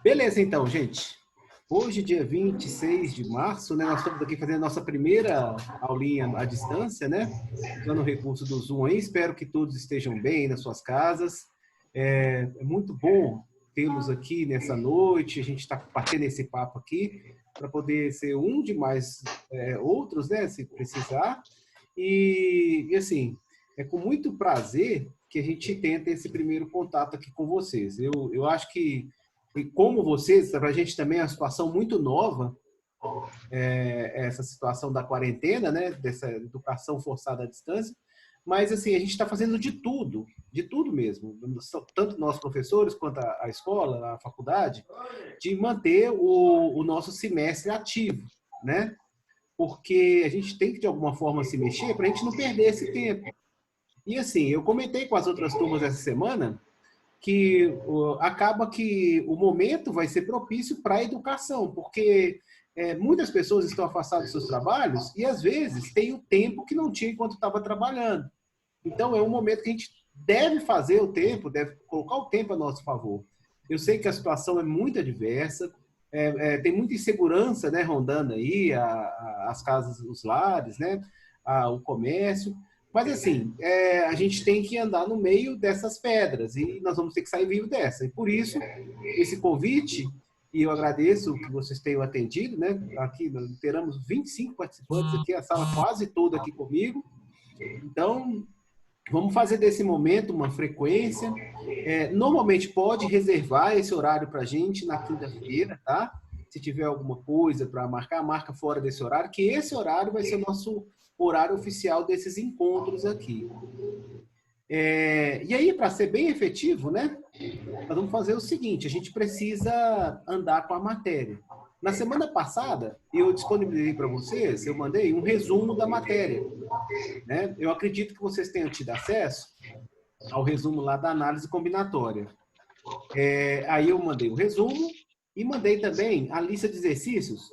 Beleza, então, gente. Hoje, dia 26 de março, né, nós estamos aqui fazendo a nossa primeira aulinha à distância, né? Usando o recurso do Zoom aí. Espero que todos estejam bem nas suas casas. É muito bom tê-los aqui nessa noite. A gente está batendo esse papo aqui para poder ser um de mais outros, né, se precisar. E assim, é com muito prazer que a gente tenta esse primeiro contato aqui com vocês. Eu acho que, e como vocês, para a gente também é uma situação muito nova, essa situação da quarentena, né, dessa educação forçada à distância, mas assim, a gente está fazendo de tudo mesmo, tanto nós professores quanto a escola, a faculdade, de manter o nosso semestre ativo, né? Porque a gente tem que, de alguma forma, se mexer para a gente não perder esse tempo. E assim, eu comentei com as outras turmas essa semana que acaba que o momento vai ser propício para a educação, porque muitas pessoas estão afastadas dos seus trabalhos e, às vezes, tem o tempo que não tinha enquanto estava trabalhando. Então, é um momento que a gente deve fazer o tempo, deve colocar o tempo a nosso favor. Eu sei que a situação é muito adversa, tem muita insegurança, né, rondando aí as casas, os lares, né, o comércio. Mas, assim, a gente tem que andar no meio dessas pedras e nós vamos ter que sair vivo dessa. E, por isso, esse convite, e eu agradeço que vocês tenham atendido, né? Aqui, teremos 25 participantes aqui, a sala quase toda aqui comigo. Então, vamos fazer desse momento uma frequência. Normalmente pode reservar esse horário para a gente na quinta-feira, tá? Se tiver alguma coisa para marcar, marca fora desse horário, que esse horário vai ser o nosso horário oficial desses encontros aqui. E aí, para ser bem efetivo, né? Nós vamos fazer o seguinte, a gente precisa andar com a matéria. Na semana passada, eu disponibilizei para vocês, eu mandei um resumo da matéria, né? Eu acredito que vocês tenham tido acesso ao resumo lá da análise combinatória. Aí eu mandei o resumo e mandei também a lista de exercícios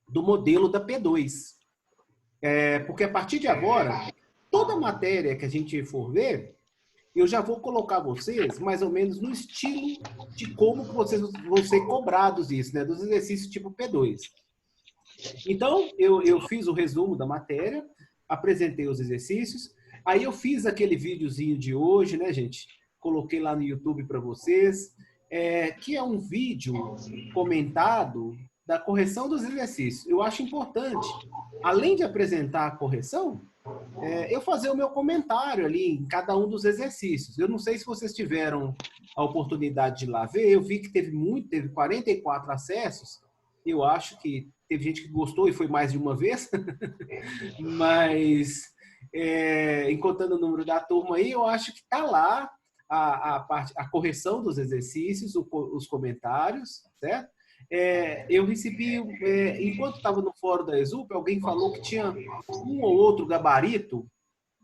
do modelo da P2. Porque a partir de agora, toda matéria que a gente for ver, eu já vou colocar vocês mais ou menos no estilo de como que vocês vão ser cobrados isso, né? Dos exercícios tipo P2. Então, eu fiz o resumo da matéria, apresentei os exercícios, aí eu fiz aquele videozinho de hoje, né, gente? Coloquei lá no YouTube para vocês, que é um vídeo comentado da correção dos exercícios. Eu acho importante, além de apresentar a correção, eu fazer o meu comentário ali em cada um dos exercícios. Eu não sei se vocês tiveram a oportunidade de ir lá ver, eu vi que teve 44 acessos, eu acho que teve gente que gostou e foi mais de uma vez, mas encontrando o número da turma aí, eu acho que está lá a correção dos exercícios, os comentários, certo? Eu recebi, enquanto estava no fórum da Exup, alguém falou que tinha um ou outro gabarito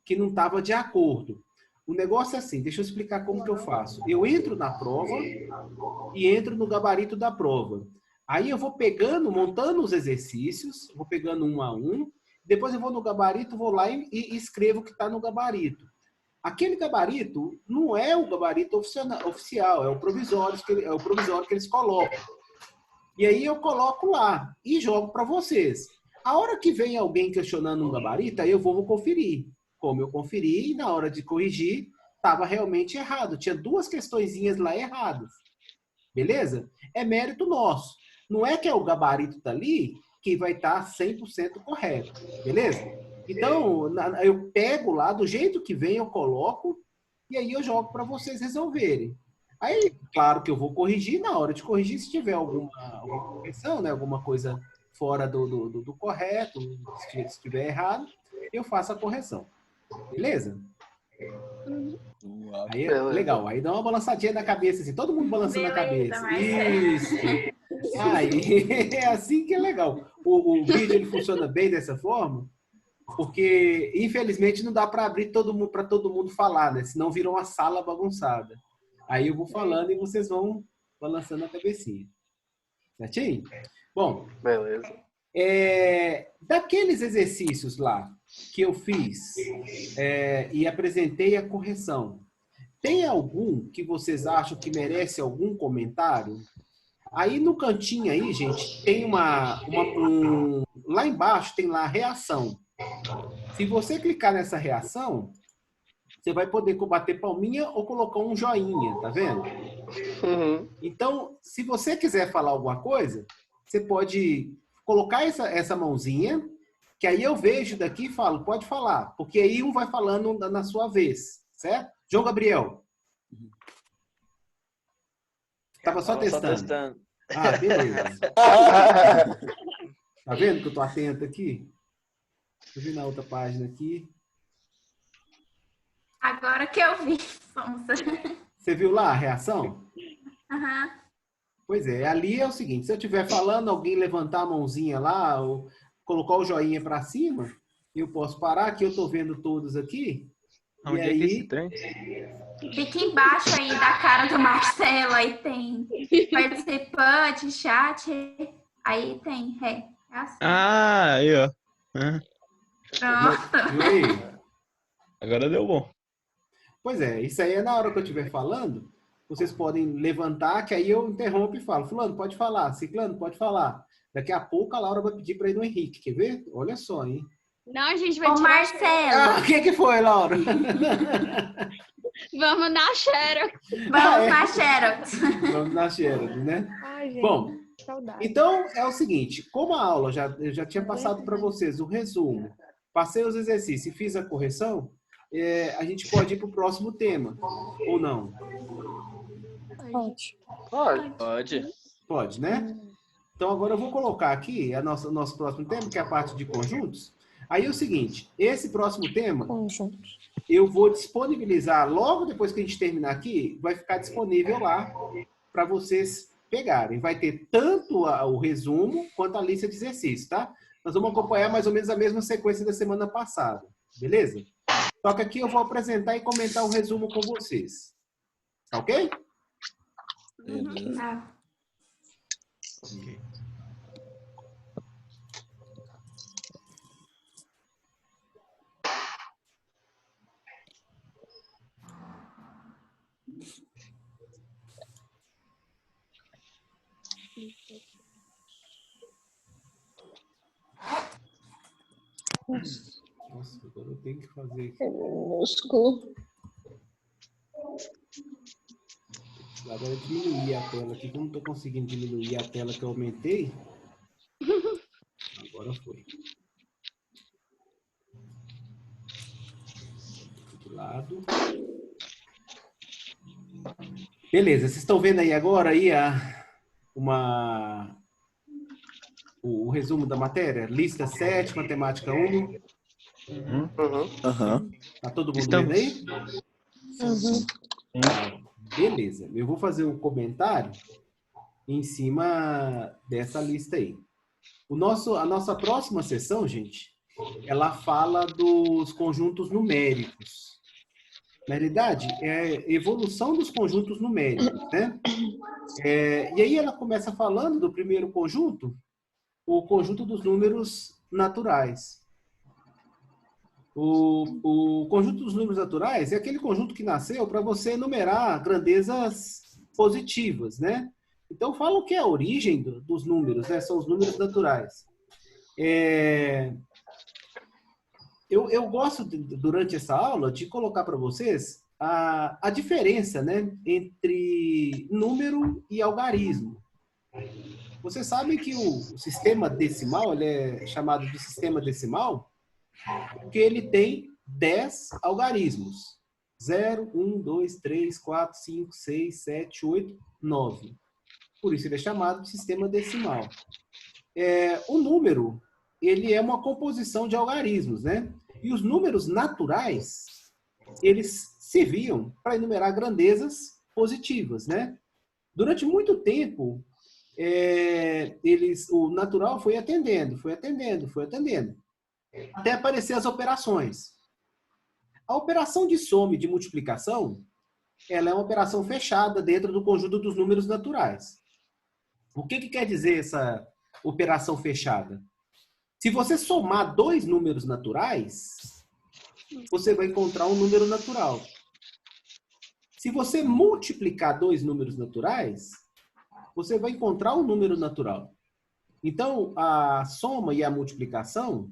que não estava de acordo. O negócio é assim, deixa eu explicar como que eu faço. Eu entro na prova e entro no gabarito da prova. Aí eu vou pegando, montando os exercícios, vou pegando um a um, depois eu vou no gabarito, vou lá e escrevo o que está no gabarito. Aquele gabarito não é o gabarito oficial, é o provisório que eles colocam. E aí eu coloco lá e jogo para vocês. A hora que vem alguém questionando um gabarito, aí eu vou conferir. Como eu conferi, e na hora de corrigir, estava realmente errado. Tinha duas questõezinhas lá erradas. Beleza? É mérito nosso. Não é que é o gabarito dali que vai estar 100% correto. Beleza? Então, eu pego lá, do jeito que vem, eu coloco, e aí eu jogo para vocês resolverem. Aí, claro que eu vou corrigir, na hora de corrigir, se tiver alguma correção, né, alguma coisa fora do correto, se estiver errado, eu faço a correção. Beleza? Aí é legal. Aí dá uma balançadinha na cabeça, assim, todo mundo balançando a cabeça. Isso. Aí é assim que é legal. O vídeo ele funciona bem dessa forma, porque infelizmente não dá para abrir para todo mundo falar, né? Senão vira uma sala bagunçada. Aí eu vou falando e vocês vão balançando a cabecinha. Certinho? Bom, beleza. Daqueles exercícios lá que eu fiz e apresentei a correção, Tem algum que vocês acham que merece algum comentário? Aí no cantinho aí, gente, tem lá embaixo tem lá a reação. Se você clicar nessa reação, você vai poder bater palminha ou colocar um joinha, tá vendo? Uhum. Então, se você quiser falar alguma coisa, você pode colocar essa mãozinha, que aí eu vejo daqui e falo, pode falar, porque aí um vai falando na sua vez, certo? João Gabriel. Tava só Tava só testando. testando. Ah, beleza. Tá vendo que eu tô atento aqui? Deixa eu vir na outra página aqui. Agora que eu vi. Você viu lá a reação? Uhum. Pois é, ali é o seguinte, se eu estiver falando, alguém levantar a mãozinha lá, ou colocar o joinha para cima, eu posso parar, que eu estou vendo todos aqui. Onde e é que é esse aí, trem? Fica embaixo aí da cara do Marcelo, aí tem participante, chat, aí tem reação. Ah, aí, ó. Ah, Pronto. viu aí? agora deu bom. Pois é, isso aí é na hora que eu estiver falando, vocês podem levantar, que aí eu interrompo e falo, fulano, pode falar, ciclano, pode falar. Daqui a pouco a Laura vai pedir para ir no Henrique, quer ver? Olha só, hein? Não, a gente vai Ô, tirar Marcelo, O que foi, Laura? Vamos na Xerox. vamos na Xerox. Vamos na Xerox, né? Ai, gente, Bom, saudade. então é o seguinte, como a aula eu já tinha passado para vocês o resumo, passei os exercícios e fiz a correção, a gente pode ir para o próximo tema, ou não? Pode. Pode. Pode, né? Então agora eu vou colocar aqui o nosso próximo tema, que é a parte de conjuntos. Aí é o seguinte, esse próximo tema, Conjuntos. eu vou disponibilizar, logo depois que a gente terminar aqui, vai ficar disponível lá para vocês pegarem. Vai ter tanto o resumo quanto a lista de exercícios, tá? Nós vamos acompanhar mais ou menos a mesma sequência da semana passada, beleza? Só que aqui eu vou apresentar e comentar o resumo com vocês. Tá ok? Ah, Ok. Nossa, agora eu tenho que fazer aqui. Músculo. Agora eu diminuir a tela aqui, que eu não estou conseguindo diminuir a tela que eu aumentei. Agora foi. De lado. Beleza, vocês estão vendo aí agora aí o resumo da matéria? Lista 7, matemática 1. Uhum. Tá todo mundo Estamos. vendo aí? Uhum. Beleza, eu vou fazer um comentário em cima dessa lista aí. A nossa próxima sessão, gente, ela fala dos conjuntos numéricos. Na realidade, é evolução dos conjuntos numéricos, né? E aí ela começa falando do primeiro conjunto, o conjunto dos números naturais. O conjunto dos números naturais é aquele conjunto que nasceu para você enumerar grandezas positivas, né? Então, fala o que é a origem dos números, né? São os números naturais. Eu gosto, durante essa aula, de colocar para vocês a diferença, né, entre número e algarismo. Vocês sabem que o sistema decimal, ele é chamado de sistema decimal porque ele tem 10 algarismos. 0, 1, 2, 3, 4, 5, 6, 7, 8, 9. Por isso ele é chamado de sistema decimal. O número, ele é uma composição de algarismos, né? E os números naturais, eles serviam para enumerar grandezas positivas, né? Durante muito tempo, o natural foi atendendo, até aparecer as operações. A operação de soma e de multiplicação, ela é uma operação fechada dentro do conjunto dos números naturais. O que quer dizer essa operação fechada? Se você somar dois números naturais, você vai encontrar um número natural. Se você multiplicar dois números naturais, você vai encontrar um número natural. Então, a soma e a multiplicação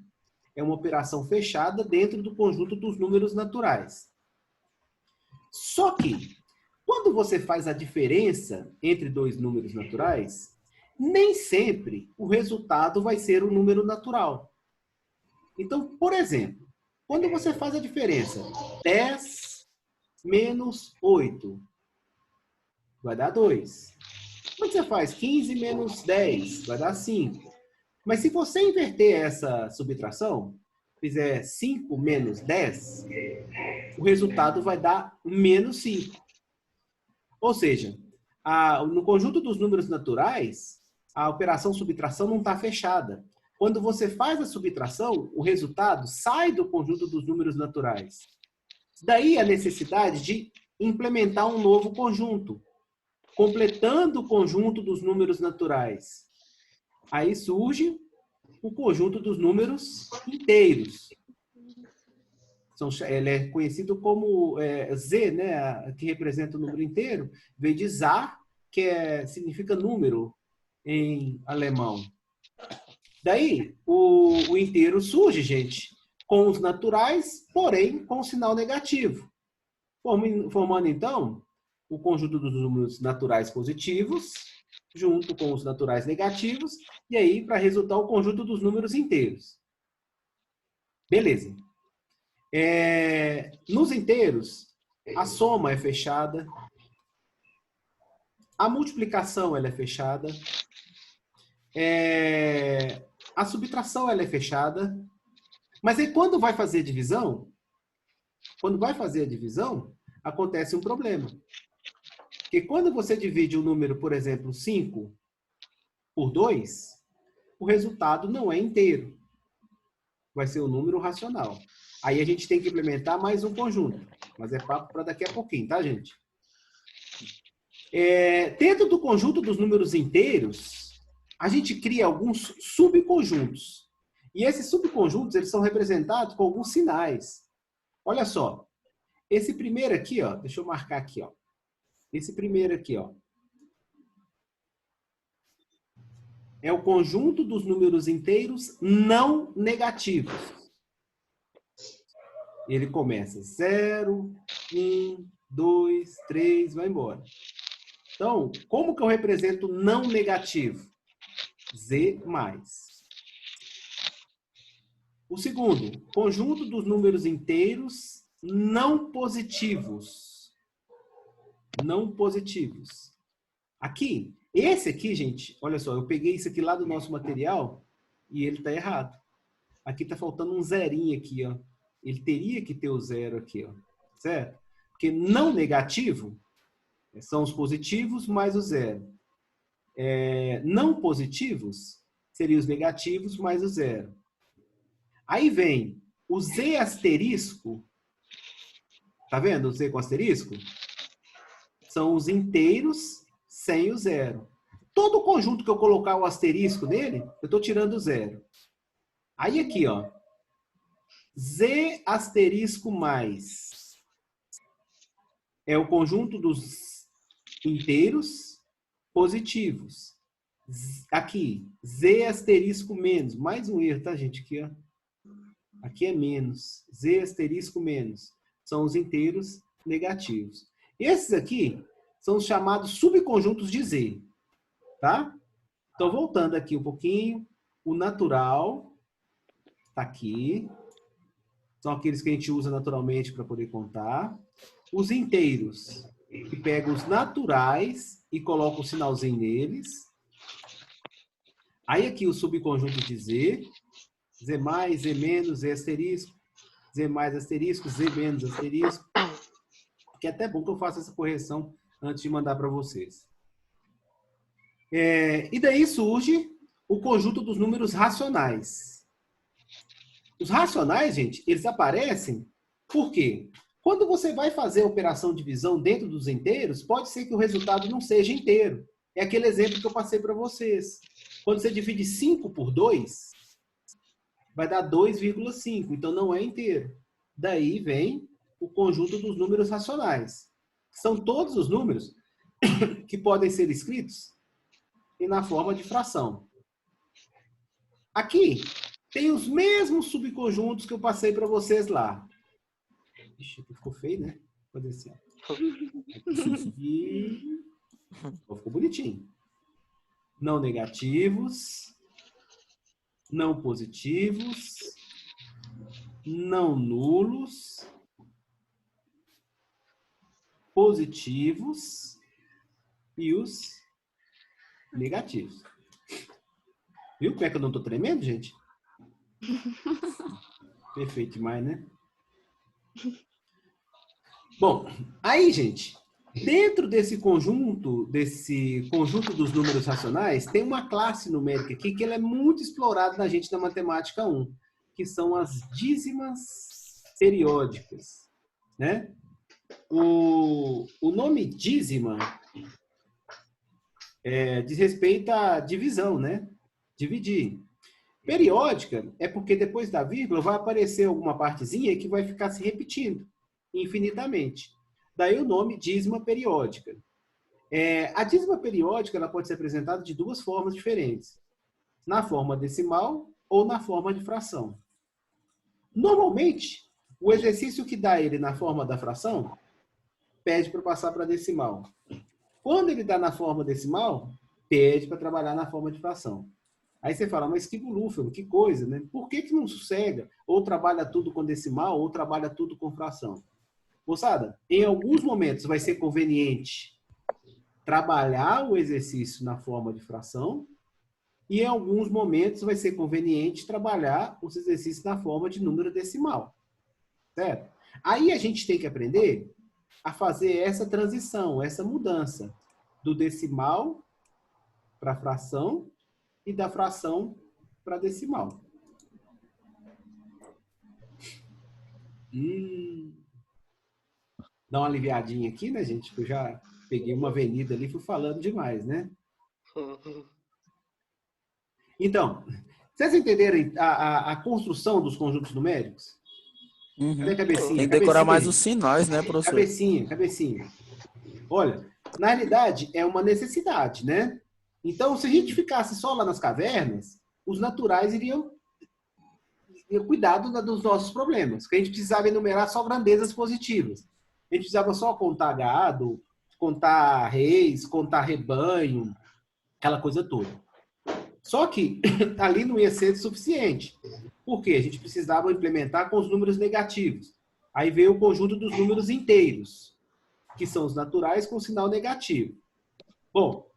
é uma operação fechada dentro do conjunto dos números naturais. Só que, quando você faz a diferença entre dois números naturais, nem sempre o resultado vai ser um número natural. Então, por exemplo, quando você faz a diferença 10 menos 8, vai dar 2. Quando você faz 15 menos 10, vai dar 5. Mas se você inverter essa subtração, fizer 5 menos 10, o resultado vai dar menos 5. Ou seja, no conjunto dos números naturais, a operação subtração não está fechada. Quando você faz a subtração, o resultado sai do conjunto dos números naturais. Daí a necessidade de implementar um novo conjunto, completando o conjunto dos números naturais. Aí surge o conjunto dos números inteiros. Ele é conhecido como Z, né, que representa o número inteiro, vem de Zahr, que significa número em alemão. Daí, o inteiro surge, gente, com os naturais, porém com sinal negativo. Formando, então, o conjunto dos números naturais positivos, junto com os naturais negativos, e aí para resultar o conjunto dos números inteiros. Beleza. Nos inteiros, a soma é fechada, a multiplicação ela é fechada, a subtração ela é fechada, mas aí quando vai fazer a divisão, acontece um problema. Porque quando você divide um número, por exemplo, 5 por 2, o resultado não é inteiro. Vai ser um número racional. Aí a gente tem que implementar mais um conjunto. Mas é papo para daqui a pouquinho, tá, gente? Dentro do conjunto dos números inteiros, a gente cria alguns subconjuntos. E esses subconjuntos, eles são representados com alguns sinais. Olha só. Esse primeiro aqui, ó, deixa eu marcar aqui, ó. Esse primeiro aqui, ó, é o conjunto dos números inteiros não negativos. Ele começa 0, 1, 2, 3, vai embora. Então, como que eu represento não negativo? Z+. O segundo, conjunto dos números inteiros não positivos. Não positivos. Aqui, esse aqui, gente, olha só, eu peguei isso aqui lá do nosso material e ele está errado. Aqui está faltando um zerinho aqui, ó. Ele teria que ter o zero aqui, ó. Certo? Porque não negativo são os positivos mais o zero. Não positivos seriam os negativos mais o zero. Aí vem o Z asterisco. Tá vendo o Z com asterisco? São os inteiros sem o zero. Todo conjunto que eu colocar o asterisco nele, eu estou tirando o zero. Aí aqui, ó. Z asterisco mais é o conjunto dos inteiros positivos. Aqui, Z asterisco menos. Mais um erro, tá, gente? Aqui, ó. Aqui é menos. Z asterisco menos. São os inteiros negativos. Esses aqui são os chamados subconjuntos de Z. Tá? Então, voltando aqui um pouquinho. O natural está aqui. São aqueles que a gente usa naturalmente para poder contar. Os inteiros, que pegam os naturais e colocam o sinalzinho neles. Aí aqui o subconjunto de Z. Z mais, Z menos, Z asterisco. Z mais asterisco, Z menos asterisco. Que é até bom que eu faça essa correção antes de mandar para vocês. E daí surge o conjunto dos números racionais. Os racionais, gente, eles aparecem por quê? Quando você vai fazer a operação de divisão dentro dos inteiros, pode ser que o resultado não seja inteiro. É aquele exemplo que eu passei para vocês. Quando você divide 5 por 2, vai dar 2,5. Então, não é inteiro. Daí vem o conjunto dos números racionais. São todos os números que podem ser escritos e na forma de fração. Aqui tem os mesmos subconjuntos que eu passei para vocês lá. Ixi, aqui ficou feio, né? Vou descer. Aqui. Ficou bonitinho. Não negativos, não positivos, não nulos, positivos e os negativos. Viu como é que eu não estou tremendo, gente? Perfeito demais, né? Bom, aí, gente, dentro desse conjunto dos números racionais, tem uma classe numérica aqui que ela é muito explorada na gente na matemática 1, que são as dízimas periódicas, né? O nome dízima diz respeito à divisão, né? Dividir. Periódica é porque depois da vírgula vai aparecer alguma partezinha que vai ficar se repetindo infinitamente. Daí o nome dízima periódica. A dízima periódica ela pode ser apresentada de duas formas diferentes. Na forma decimal ou na forma de fração. Normalmente, o exercício que dá ele na forma da fração pede para passar para decimal. Quando ele dá na forma decimal, pede para trabalhar na forma de fração. Aí você fala, mas que bulúfero, que coisa, né? Por que não sossega? Ou trabalha tudo com decimal, ou trabalha tudo com fração. Moçada, em alguns momentos vai ser conveniente trabalhar o exercício na forma de fração e em alguns momentos vai ser conveniente trabalhar os exercícios na forma de número decimal. Certo? Aí a gente tem que aprender a fazer essa transição, essa mudança do decimal para fração e da fração para decimal. Dá uma aliviadinha aqui, né, gente? Eu já peguei uma avenida ali e fui falando demais, né? Então, vocês entenderam a construção dos conjuntos numéricos? Cadê a cabecinha? Tem que decorar Cabecinha mais aí. os sinais, né, professor? Cabecinha. Olha, na realidade, é uma necessidade, né? Então, se a gente ficasse só lá nas cavernas, os naturais iriam cuidar dos nossos problemas. Porque a gente precisava enumerar só grandezas positivas. A gente precisava só contar gado, contar reis, contar rebanho, aquela coisa toda. Só que ali não ia ser suficiente. Por quê? A gente precisava implementar com os números negativos. Aí veio o conjunto dos números inteiros, que são os naturais com sinal negativo. Bom,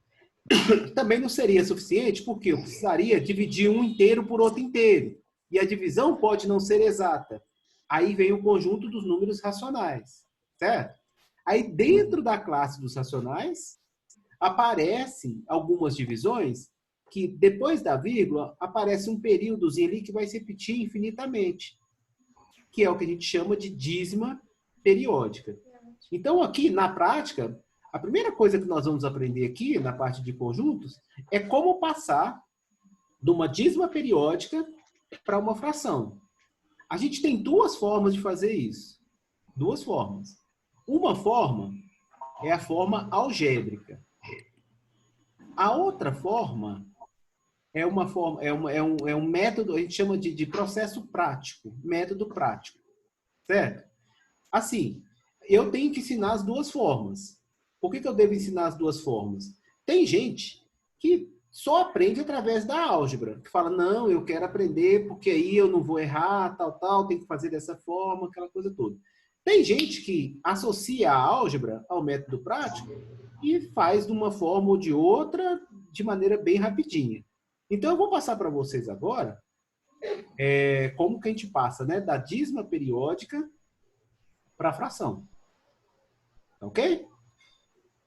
também não seria suficiente porque eu precisaria dividir um inteiro por outro inteiro. E a divisão pode não ser exata. Aí vem o conjunto dos números racionais. Certo? Aí dentro da classe dos racionais aparecem algumas divisões que depois da vírgula aparece um períodozinho ali que vai se repetir infinitamente. Que é o que a gente chama de dízima periódica. Então aqui na prática, a primeira coisa que nós vamos aprender aqui, na parte de conjuntos, é como passar de uma dízima periódica para uma fração. A gente tem duas formas de fazer isso. Duas formas. Uma forma é a forma algébrica. A outra forma é um método, a gente chama de processo prático, método prático. Certo? Assim, eu tenho que ensinar as duas formas. Por que eu devo ensinar as duas formas? Tem gente que só aprende através da álgebra, que fala, não, eu quero aprender porque aí eu não vou errar, tal, tem que fazer dessa forma, aquela coisa toda. Tem gente que associa a álgebra ao método prático e faz de uma forma ou de outra, de maneira bem rapidinha. Então, eu vou passar para vocês agora como que a gente passa, né, da dízima periódica para a fração. Ok?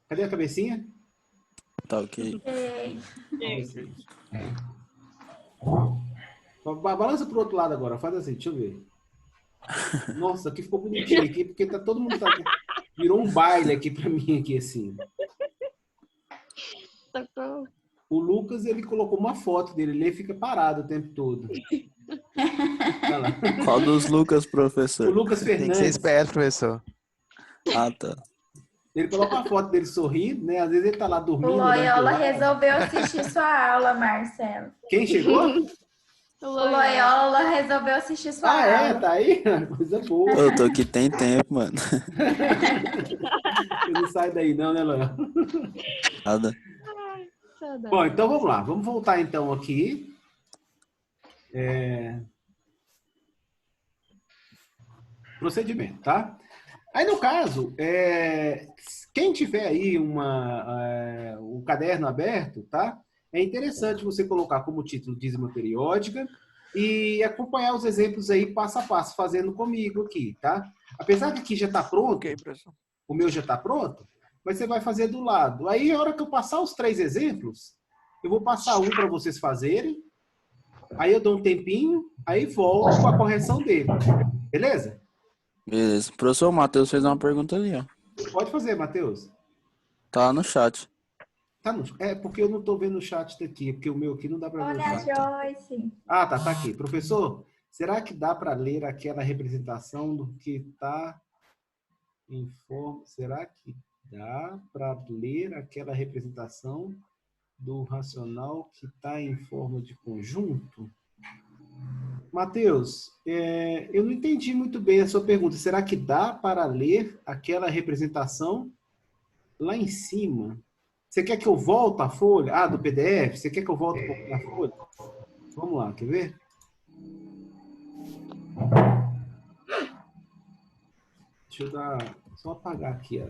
Cadê a cabecinha? Tá ok. Balança pro outro lado agora. Faz assim, deixa eu ver. Nossa, aqui ficou bonitinho aqui, porque tá todo mundo... Virou um baile aqui pra mim, aqui, assim. O Lucas, ele colocou uma foto dele, ele fica parado o tempo todo. Olha lá. Qual dos Lucas, O professor? Lucas Tem que ser Fernandes. esperto, professor. Ah, tá. Ele coloca uma foto dele sorrindo, né? Às vezes ele tá lá O dormindo. Loyola né? resolveu assistir sua aula, Marcelo. Quem chegou? O Loyola resolveu assistir sua Ah, é? aula. Tá aí? Coisa boa. Eu tô aqui tem tempo, mano. Você não sai daí não, né, Loyola? Nada. Bom, então vamos lá. Vamos voltar então aqui. Procedimento, tá? Aí, no caso, quem tiver aí um caderno aberto, tá? É interessante você colocar como título dízima periódica e acompanhar os exemplos aí passo a passo, fazendo comigo aqui, tá? Apesar que aqui já está pronto, Ok, professor. o meu já está pronto, mas você vai fazer do lado. Aí, a hora que eu passar os 3 exemplos, eu vou passar um para vocês fazerem, aí eu dou um tempinho, aí volto com a correção dele. Beleza? Beleza. Professor, o Matheus fez uma pergunta ali, ó. Pode fazer, Matheus. Tá lá no chat. Tá porque eu não estou vendo o chat daqui, porque o meu aqui não dá para ver o Olha a chat. Joyce. Ah, tá aqui. Professor, será que dá para ler aquela representação do que está em forma? Será que dá para ler aquela representação do racional que está em forma de conjunto? Matheus, eu não entendi muito bem a sua pergunta. Será que dá para ler aquela representação lá em cima? Você quer que eu volte a folha? Ah, do PDF? Você quer que eu volte a folha? Vamos lá, quer ver? Deixa eu só apagar aqui